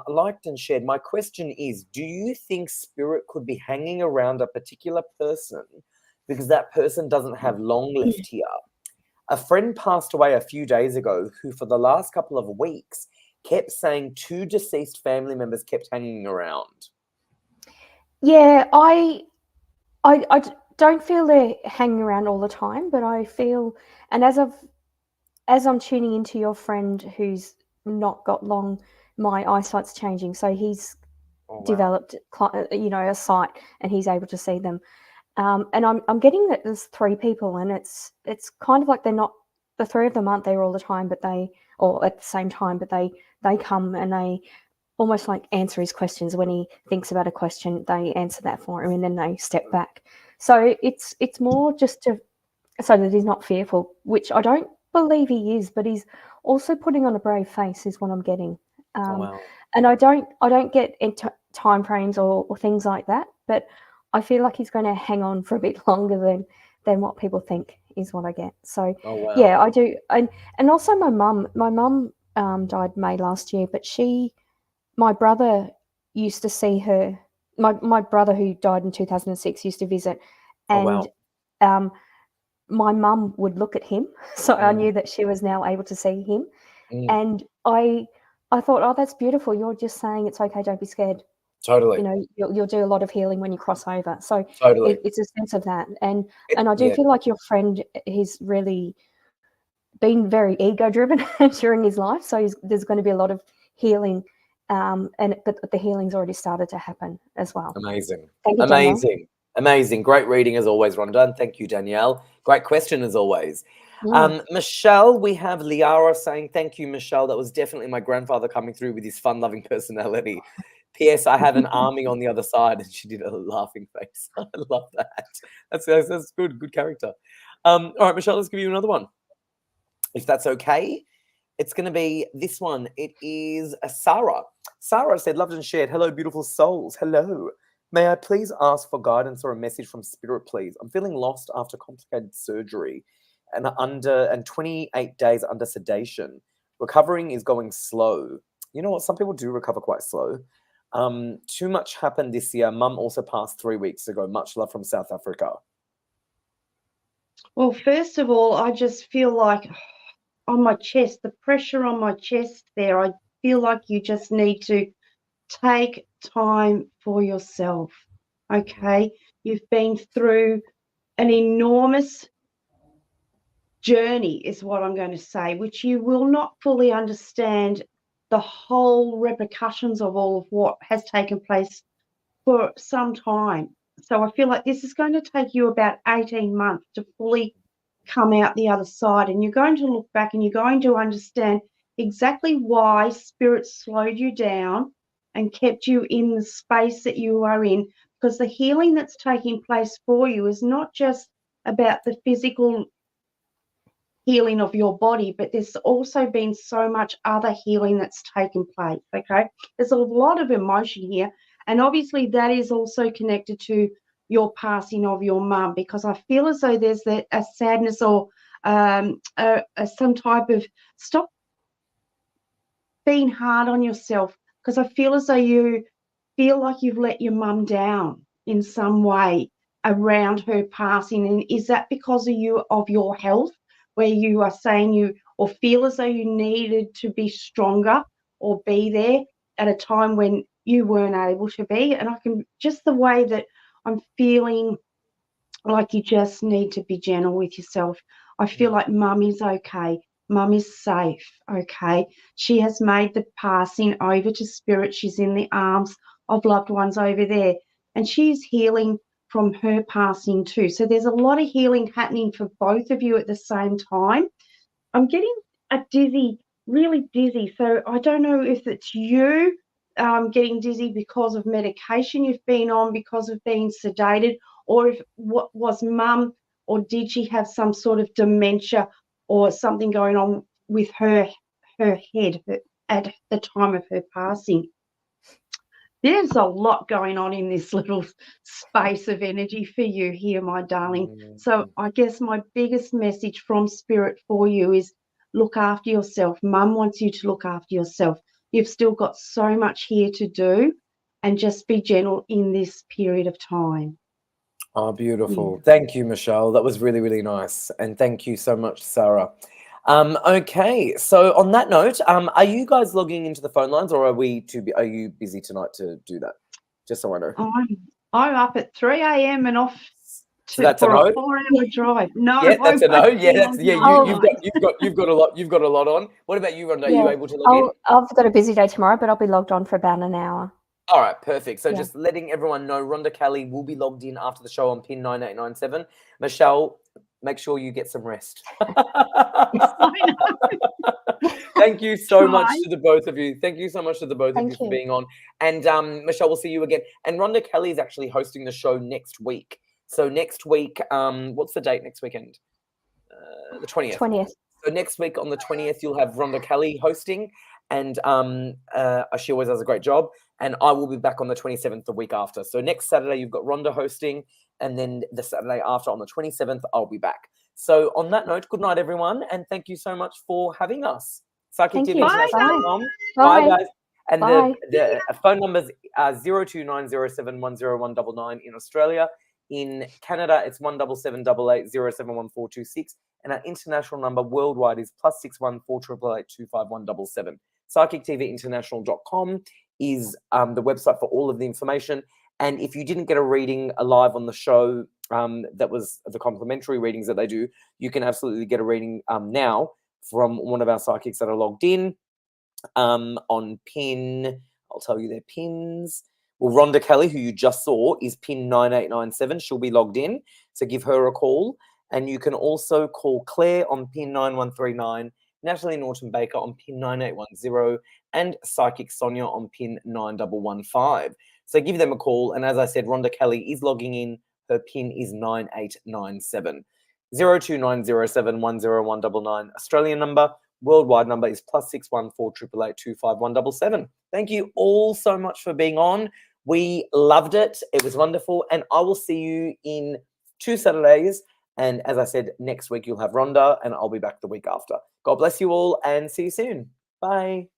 Liked and shared. My question is, do you think spirit could be hanging around a particular person because that person doesn't have long left here? A friend passed away a few days ago who for the last couple of weeks kept saying 2 deceased family members kept hanging around. Yeah, I don't feel they're hanging around all the time, but I feel, and as I'm tuning into your friend who's not got long, my eyesight's changing. So he's developed, a sight, and he's able to see them. And I'm getting that there's 3 people, and it's kind of like they're not, the 3 of them aren't there all the time, but or at the same time, but they come and they almost like answer his questions. When he thinks about a question, they answer that for him, and then they step back. So it's more just so that he's not fearful, which I don't believe he is, but he's also putting on a brave face is what I'm getting. Wow. And I don't get into time frames or things like that, but I feel like he's going to hang on for a bit longer than what people think is what I get. So Oh, wow. yeah, I do. And also my mum died May last year, but my brother used to see her. My brother, who died in 2006, used to visit, and my mum would look at him, so I knew that she was now able to see him. And I thought, oh, that's beautiful. You're just saying it's okay. Don't be scared. Totally. You know, you'll do a lot of healing when you cross over. So Totally. it's a sense of that. And I do feel like your friend, he's really been very ego driven during his life. So there's going to be a lot of healing. But the healing's already started to happen as well. Amazing. Thank you, Amazing. Amazing. Great reading as always, Rhonda. And thank you, Danielle. Great question as always. Michelle, we have Liara saying, thank you, Michelle. That was definitely my grandfather coming through with his fun-loving personality. P.S. I have an army on the other side. And she did a laughing face. I love that. That's good. Good character. All right, Michelle, let's give you another one, if that's okay. It's going to be this one. It is Sarah. Sarah said, loved and shared. Hello, beautiful souls. Hello. May I please ask for guidance or a message from Spirit, please? I'm feeling lost after complicated surgery and 28 days under sedation. Recovering is going slow. You know what? Some people do recover quite slow. Too much happened this year. Mum also passed 3 weeks ago. Much love from South Africa. Well, first of all, I just feel like on my chest, the pressure on my chest there, I feel like you just need to take time for yourself. Okay? You've been through an enormous journey, is what I'm going to say, which you will not fully understand the whole repercussions of all of what has taken place for some time. So I feel like this is going to take you about 18 months to fully come out the other side, and you're going to look back and you're going to understand exactly why Spirit slowed you down and kept you in the space that you are in, because the healing that's taking place for you is not just about the physical healing of your body, but there's also been so much other healing that's taken place. Okay, there's a lot of emotion here, and obviously that is also connected to your passing of your mum, because I feel as though there's a sadness or some type of stop being hard on yourself, because I feel as though you feel like you've let your mum down in some way around her passing. And is that because of your health, where you are saying you or feel as though you needed to be stronger or be there at a time when you weren't able to be? And I can just, the way that I'm feeling like you just need to be gentle with yourself. I feel like mum is okay. Mum is safe, okay? She has made the passing over to Spirit. She's in the arms of loved ones over there, and she's healing from her passing too. So there's a lot of healing happening for both of you at the same time. I'm getting really dizzy. So I don't know if it's you getting dizzy because of medication you've been on, because of being sedated, or if what was mum, or did she have some sort of dementia or something going on with her head at the time of her passing. There's a lot going on in this little space of energy for you here, my darling. So I guess my biggest message from Spirit for you is look after yourself. Mum wants you to look after yourself. You've still got so much here to do, and just be gentle in this period of time. Oh, beautiful. Yeah. Thank you, Michelle. That was really, really nice. And thank you so much, Sarah. Okay, so on that note, are you guys logging into the phone lines, or are you busy tonight to do that? Just so I know. I'm up at 3 a.m. and off so that's for a no? a 4-hour drive. No, yeah, that's a no. Yeah, you've got a lot on. What about you, Rhonda? Are you able to log in? I've got a busy day tomorrow, but I'll be logged on for about an hour. All right, perfect. So Yeah. just letting everyone know, Rhonda Kelly will be logged in after the show on pin 9897. Michelle, make sure you get some rest. Thank you so much Try. to the both of you. Thank you so much to the both of you Thank for you. being on. And Michelle, we'll see you again. And Rhonda Kelly is actually hosting the show next week. So next week, what's the date next weekend? The 20th. 20th. So next week on the 20th, you'll have Rhonda Kelly hosting, and she always does a great job. And I will be back on the 27th the week after. So next Saturday, you've got Rhonda hosting, and then the Saturday after on the 27th, I'll be back. So on that note, good night, everyone, and thank you so much for having us. Thank you. PsychicTVInternational.com. Bye. Bye, guys. And Bye. the phone numbers are 0290710199 in Australia. In Canada, it's 17788071426. And our international number worldwide is +61 4888255177. PsychicTVInternational.com is the website for all of the information. And if you didn't get a reading live on the show, that was the complimentary readings that they do, you can absolutely get a reading now from one of our psychics that are logged in on pin. I'll tell you their pins. Well, Rhonda Kelly, who you just saw, is pin 9897. She'll be logged in. So give her a call. And you can also call Claire on pin 9139, Natalie Norton Baker on pin 9810, and Psychic Sonia on pin 9115. So give them a call. And as I said, Rhonda Kelly is logging in. Her pin is 9897. 0290710199 Australian number. Worldwide number is +61 4888255177. Thank you all so much for being on. We loved it. It was wonderful. And I will see you in 2 Saturdays. And as I said, next week you'll have Rhonda, and I'll be back the week after. God bless you all, and see you soon. Bye.